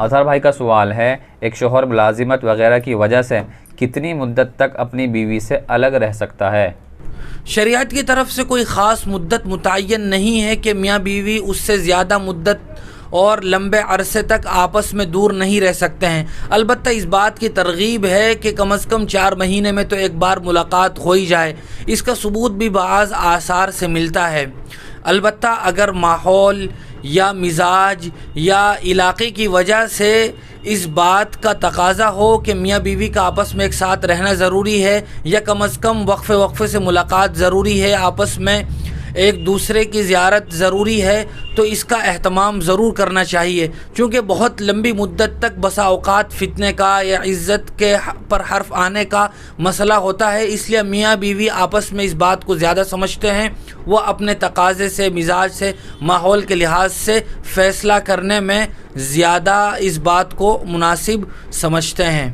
اظہر بھائی کا سوال ہے، ایک شوہر ملازمت وغیرہ کی وجہ سے کتنی مدت تک اپنی بیوی سے الگ رہ سکتا ہے؟ شریعت کی طرف سے کوئی خاص مدت متعین نہیں ہے کہ میاں بیوی اس سے زیادہ مدت اور لمبے عرصے تک آپس میں دور نہیں رہ سکتے ہیں۔ البتہ اس بات کی ترغیب ہے کہ کم از کم 4 مہینے میں تو ایک بار ملاقات ہو ہی جائے۔ اس کا ثبوت بھی بعض آثار سے ملتا ہے۔ البتہ اگر ماحول یا مزاج یا علاقے کی وجہ سے اس بات کا تقاضا ہو کہ میاں بیوی کا آپس میں ایک ساتھ رہنا ضروری ہے یا کم از کم وقفے سے ملاقات ضروری ہے، آپس میں ایک دوسرے کی زیارت ضروری ہے، تو اس کا اہتمام ضرور کرنا چاہیے، چونکہ بہت لمبی مدت تک بسا اوقات فتنے کا یا عزت کے پر حرف آنے کا مسئلہ ہوتا ہے۔ اس لیے میاں بیوی آپس میں اس بات کو زیادہ سمجھتے ہیں، وہ اپنے تقاضے سے، مزاج سے، ماحول کے لحاظ سے فیصلہ کرنے میں زیادہ اس بات کو مناسب سمجھتے ہیں۔